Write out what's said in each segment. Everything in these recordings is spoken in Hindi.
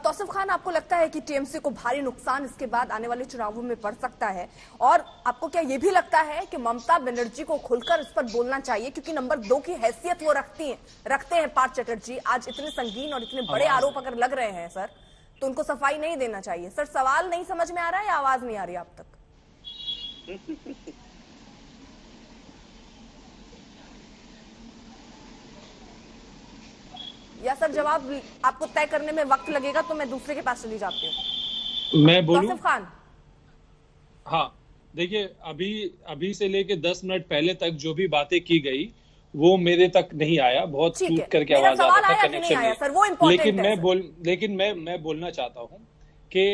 तौसीफ खान, आपको लगता है कि टीएमसी को भारी नुकसान इसके बाद आने वाले चुनावों में पड़ सकता है? और आपको क्या ये भी लगता है कि ममता बनर्जी को खुलकर इस पर बोलना चाहिए, क्योंकि नंबर 2 की हैसियत वो रखते हैं पार्थ चटर्जी? आज इतने संगीन और इतने बड़े आरोप अगर लग रहे हैं सर, तो उनको सफाई नहीं देना चाहिए? सर, सवाल नहीं समझ में आ रहा है या आवाज नहीं आ रही आप तक? या सर जवाब आपको तय करने में वक्त लगेगा तो मैं दूसरे के पास चली जाती हूँ। मैं बोलूं? तौसीफ खान, हाँ, देखिए, अभी से लेके 10 मिनट पहले तक जो भी बातें की गई वो मेरे तक नहीं आया। बहुत टूट करके आवाज आ रहा था, कनेक्शन नहीं। लेकिन मैं बोलना चाहता हूँ कि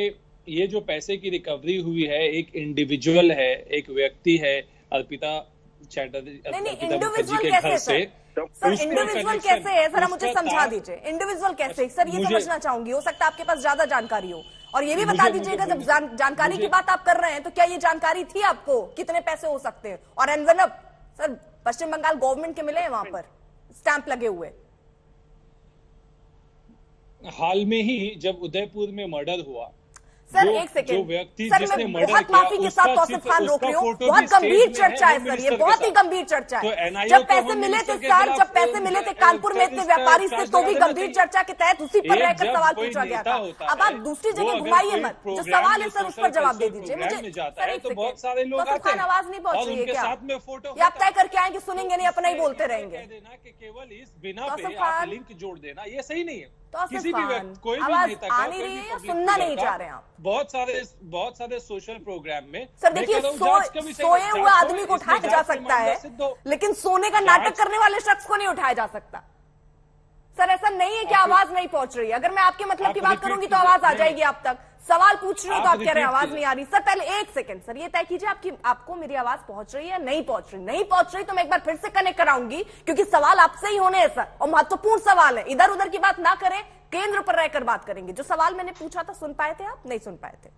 ये जो पैसे की रिकवरी हुई है, एक इंडिविजुअल है, एक व्यक्ति है, अर्पिता मुखर्जी के घर से। सर, इंडिविजुअल कैसे है? सर, मुझे समझा दीजिए, इंडिविजुअल कैसे? सर, ये समझना चाहूंगी, हो सकता है आपके पास ज्यादा जानकारी हो। और ये भी बता दीजिएगा, जब जानकारी की बात आप कर रहे हैं तो क्या ये जानकारी थी आपको कितने पैसे हो सकते हैं? और एनवेलप सर पश्चिम बंगाल गवर्नमेंट के मिले हैं वहां पर स्टैंप लगे हुए? हाल में ही जब उदयपुर में मर्डर हुआ, सर एक सेकेंड, सर मैं बहुत माफी के साथ तौसीफ खान रोक रही हूँ, बहुत गंभीर चर्चा है सर, ये बहुत ही गंभीर चर्चा है। जब पैसे मिले थे सर, जब पैसे मिले थे कानपुर में इतने व्यापारी से, तो भी गंभीर चर्चा के तहत उसी पर रहकर सवाल पूछा गया था। अब आप दूसरी जगह घुमाइए मत, जो सवाल है सर उस पर जवाब दे दीजिए मुझे। तो बहुत सारे लोग खान, आवाज नहीं पहुंच रही है क्या? या आप तय करके आएंगे, सुनेंगे नहीं, अपना ही बोलते रहेंगे? केवल इस बिना पे आप लिंक जोड़ देना, ये सही नहीं है। किसी भी व्यक्ति, कोई भी नेता आ नहीं रही है, सुनना नहीं चाह रहे हैं आप? बहुत सारे सोशल प्रोग्राम में सर देखिए, सोए हुए आदमी को उठाया जा सकता है, लेकिन सोने का नाटक करने वाले शख्स को नहीं उठाया जा सकता। सर ऐसा नहीं है कि आवाज नहीं पहुंच रही है। अगर मैं आपके मतलब की बात करूंगी तो आवाज आ जाएगी आप तक। सवाल पूछ रही हूँ तो आप कह रहे हैं आवाज नहीं आ रही। सर पहले एक सेकंड, सर ये तय कीजिए आपको मेरी आवाज पहुंच रही है या नहीं पहुंच रही? नहीं पहुंच रही तो मैं एक बार फिर से कनेक्ट कराऊंगी, क्योंकि सवाल आपसे ही होने हैं सर, और महत्वपूर्ण सवाल है। इधर उधर की बात ना करें, केंद्र पर रहकर बात करेंगे। जो सवाल मैंने पूछा था सुन पाए थे आप? नहीं सुन पाए थे?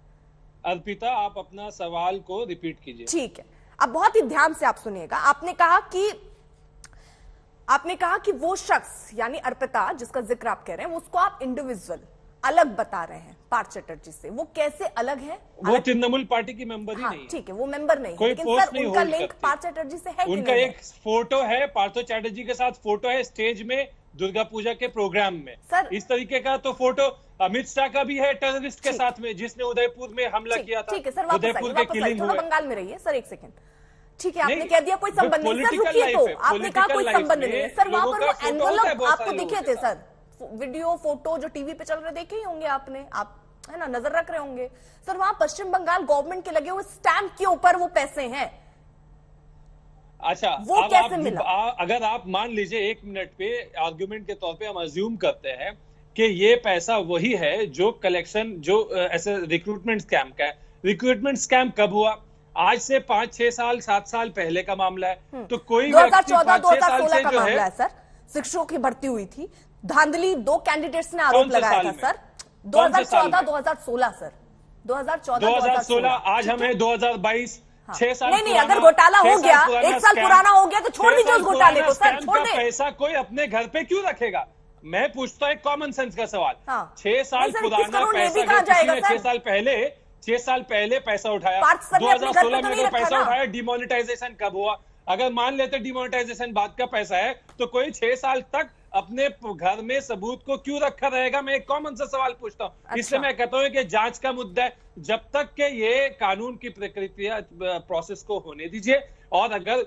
अर्पिता, आप अपना सवाल को रिपीट कीजिए। ठीक है, अब बहुत ही ध्यान से आप सुनिएगा। आपने कहा कि वो शख्स यानी अर्पिता जिसका जिक्र आप कह रहे हैं, उसको आप इंडिविजुअल अलग बता रहे हैं पार्थ चटर्जी से। वो कैसे अलग है? वो तृणमूल पार्टी की मेंबर ही नहीं है। ठीक है, वो मेंबर नहीं है, लेकिन सर उनका लिंक पार्थ चटर्जी से है? उनका एक फोटो है, पार्थ चटर्जी के साथ फोटो है स्टेज में दुर्गा पूजा के प्रोग्राम में। सर इस तरीके का तो फोटो अमित शाह का भी है टेररिस्ट के साथ में, जिसने उदयपुर में हमला किया था। ठीक है सर, उदयपुर के किलिंग हुए। बंगाल में रहिए सर, एक सेकंड। ठीक है, आपने कह दिया कोई संबंध नहीं। सर रुकिए, तो आपने कहा कोई संबंध नहीं है। सर वहां पर वो एनवलप आपको दिखे थे सर, वीडियो फोटो जो टीवी पे चल रहे देखे ही होंगे आपने, आप है ना, नजर रख रहे होंगे। सर वहां पश्चिम बंगाल गवर्नमेंट के लगे हुए स्टैंप के ऊपर वो पैसे हैं। अच्छा, वो कैसे मिला? अगर आप मान लीजिए 1 मिनट पे आर्गुमेंट के तौर पे हम अज्यूम करते हैं कि ये पैसा वही है जो कलेक्शन, जो ऐसे रिक्रूटमेंट स्कैम का है। रिक्रूटमेंट स्कैम कब हुआ? आज से 5, 6 साल, 7 साल पहले का मामला है। तो कोई 2014-2016 का मामला है सर। शिक्षकों की भर्ती हुई थी, धांधली 2 कैंडिडेट्स ने आरोप लगाया था सर। 2014-2016 सर, 2014-2016। आज हमें 2022, 6 साल नहीं, अगर घोटाला हो गया, 1 साल पुराना हो गया तो छोड़ दीजिए उस घोटाले को सर, छोड़ दे। पैसा कोई अपने घर पे क्यों रखेगा? मैं पूछता हूँ एक कॉमन सेंस का सवाल। 6 साल पुराना पैसा, 6 साल पहले पैसा उठाया, 2016 में पैसा उठाया, डिमोनेटाइजेशन कब हुआ? अगर मान लेते डिमोनेटाइजेशन बाद का पैसा है तो कोई 6 साल तक अपने घर में सबूत को क्यों रखा रहेगा? मैं एक कॉमन सा सवाल पूछता हूँ। अच्छा। इसलिए मैं कहता हूँ कि जांच का मुद्दा है, जब तक के ये कानून की प्रक्रिया प्रोसेस को होने दीजिए। और अगर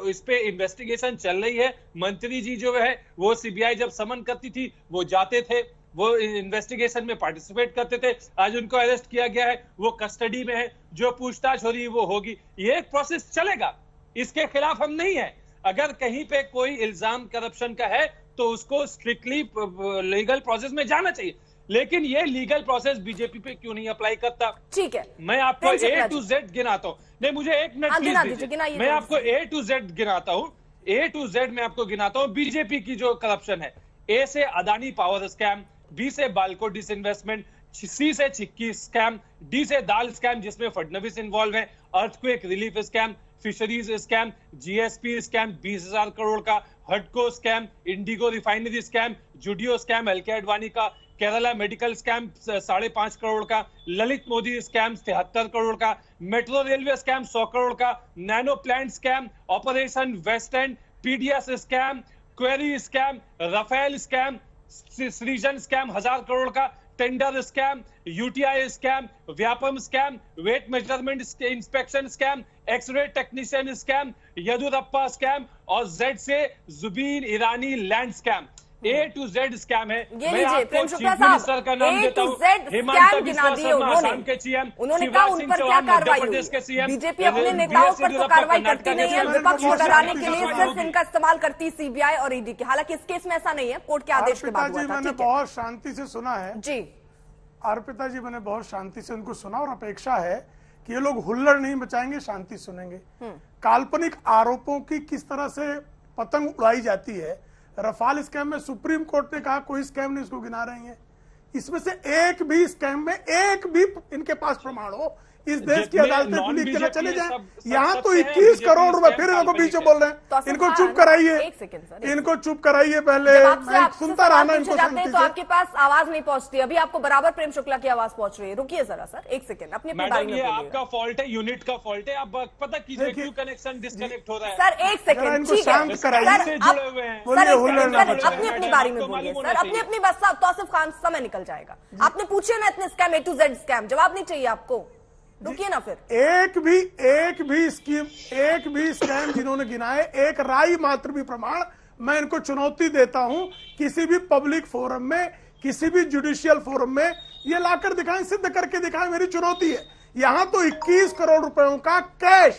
इस पे इन्वेस्टिगेशन चल रही है, मंत्री जी जो है वो सीबीआई जब समन करती थी वो जाते थे, वो इन्वेस्टिगेशन में पार्टिसिपेट करते थे। आज उनको अरेस्ट किया गया है, वो कस्टडी में है, जो पूछताछ हो रही है वो होगी। ये एक प्रोसेस चलेगा, इसके खिलाफ हम नहीं है। अगर कहीं पे कोई इल्जाम करप्शन का है तो उसको स्ट्रिक्टली लीगल प्रोसेस में जाना चाहिए, लेकिन ये लीगल प्रोसेस बीजेपी पे क्यों नहीं अप्लाई करता? ठीक है, मैं आपको A to Z गिनाता हूँ। नहीं, मुझे 1 मिनट प्लीज दीजिए। मैं आपको A to Z गिनाता हूँ। A to Z मैं आपको गिनाता हूँ बीजेपी की जो करप्शन है। A से अदानी पावर स्कैम, B से बाल्को डिसइन्वेस्टमेंट, C से चिक्की स्कैम, D से दाल स्कैम जिसमें फडणवीस इन्वॉल्व है, earthquake relief scam, fisheries scam, GSP scam 20,000 crore का, हडको scam, Indigo refinery scam, Zudio scam, LK Advani का, केरला मेडिकल स्कैम 5.5 करोड़ का, ललित मोदी स्कैम 73 करोड़ का, मेट्रो रेलवे स्कैम 100 करोड़ का, nano plant scam, operation West End, PDS scam, query scam, Rafale scam, Srijan scam 1000 crore का, tender scam, UTI scam, Vyapam scam, weight measurement inspection scam, X-ray technician scam, Yeddyurappa scam और जेड से Zubin Irani land scam. A to Z scam है। ये लीजिए प्रेम शुक्ला साहब, A to Z स्कैम गिना दिए उन्होंने कहा उन पर क्या कार्रवाई हुई? बीजेपी अपने नेताओं पर तो कार्रवाई करती नहीं है, विपक्ष को डराने के लिए सिर्फ इनका इस्तेमाल करती सीबीआई और ईडी की। हालांकि इस केस में ऐसा नहीं है, कोर्ट के आदेश के बाद हुआ था। मैंने बहुत शांति से सुना है जी, अर्पिता जी, मैंने बहुत शांति से उनको सुना और अपेक्षा है कि ये लोग हुल्लड़ नहीं मचाएंगे, शांति सुनेंगे। काल्पनिक आरोपों की किस तरह से पतंग उड़ाई जाती है। रफाल स्कैम में सुप्रीम कोर्ट ने कहा कोई स्कैम नहीं, इसको गिना रही है। इसमें से एक भी स्कैम में एक भी इनके पास प्रमाण हो, इस देश की अदालतें खुली के चले जाए। यहाँ तो 21 करोड़ रुपए फिर इनको पीछे बोल रहे हैं। इनको चुप कराइए, इनको चुप कराइए। पहले सुनता रहा ना इनको शांति से। तो आपके पास आवाज नहीं पहुंचती, अभी आपको बराबर प्रेम शुक्ला की आवाज पहुंच रही है। रुकिए जरा सर, एक सेकंड, अपनी बारी में। आपका फॉल्ट है, यूनिट का फॉल्ट है। आप पता कीजिए क्यों कनेक्शन डिस्कनेक्ट हो रहा है। सर एक सेकंड, इनको शांत कराइए। अपनी अपनी बारी में बोलिए सर, अपनी अपनी बस। तौसीफ खान, समय निकल जाएगा। आपने पूछे ना इतने scam, A to Z scam, जवाब नहीं चाहिए आपको? रुकिए ना फिर। एक भी स्कैम जिन्होंने गिनाए, एक राय मात्र भी प्रमाण मैं इनको चुनौती देता हूं, किसी भी पब्लिक फोरम में, किसी भी जुडिशियल फोरम में ये लाकर दिखाएं, सिद्ध करके दिखाएं, मेरी चुनौती है। यहां तो 21 करोड़ रुपयों का कैश,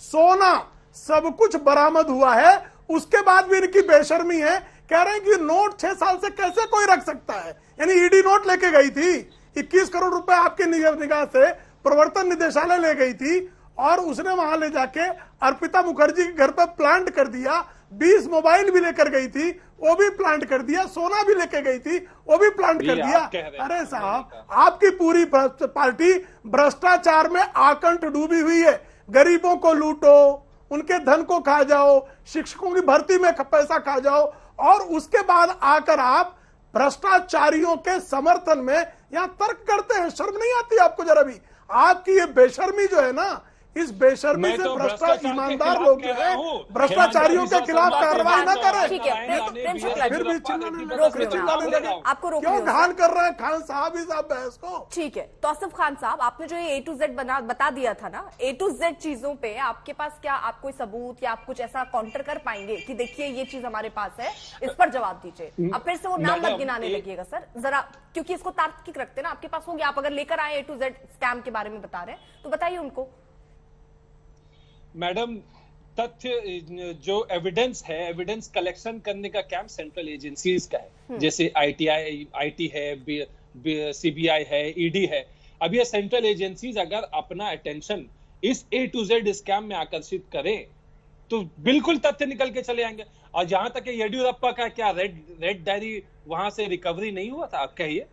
सोना, सब कुछ बरामद हुआ है। उसके बाद भी इनकी बेशर्मी है। कह रहे हैं कि नोट 6 साल से कैसे कोई रख सकता है। यानी ईडी नोट लेके गई थी, 21 करोड़ रुपए आपके निगाह से प्रवर्तन निदेशालय ले गई थी और उसने वहां ले जाके अर्पिता मुखर्जी के घर पर प्लांट कर दिया। 20 मोबाइल भी लेकर गई थी, वो भी प्लांट कर दिया। सोना भी लेके गई थी, वो भी प्लांट कर दिया। अरे साहब, आपकी पूरी पार्टी भ्रष्टाचार में आकंठ डूबी हुई है। गरीबों को लूटो, उनके धन को खा जाओ, शिक्षकों की भर्ती में पैसा खा जाओ और उसके बाद आकर आप भ्रष्टाचारियों के समर्थन में यहां तर्क करते हैं। शर्म नहीं आती आपको जरा भी? आपकी ये बेशर्मी जो है ना, इस बेशर्मी से भ्रष्टाचार, ईमानदार लोग जो है भ्रष्टाचारियों के खिलाफ कार्रवाई ना करें। ठीक है, फिर भी चिल्लाने लगे। आपको क्यों घान कर रहे हैं खान साहब इस बहस को? ठीक है, तौसीफ खान साहब, आपने जो ये A to Z बता दिया था ना, A to Z चीजों पे आपके पास क्या आप कोई सबूत या आप कुछ ऐसा काउंटर कर पाएंगे कि देखिए ये चीज हमारे पास है, इस पर जवाब दीजिए। अब फिर से वो नाम मत गिनाने लगिएगा सर जरा, क्योंकि इसको तार्किक रखते ना आपके पास होंगे। आप अगर लेकर आए A to Z स्कैम के बारे में बता रहे हैं तो बताइए उनको। मैडम, तथ्य जो एविडेंस है, एविडेंस कलेक्शन करने का काम सेंट्रल एजेंसीज का है। जैसे आईटी है, सीबीआई है, ईडी है। अब ये सेंट्रल एजेंसीज अगर अपना अटेंशन इस A to Z स्कैम में आकर्षित करें तो बिल्कुल तथ्य निकल के चले आएंगे। और जहां तक येडियुरप्पा का क्या रेड डायरी वहां से रिकवरी नहीं हुआ था, आप कहिए।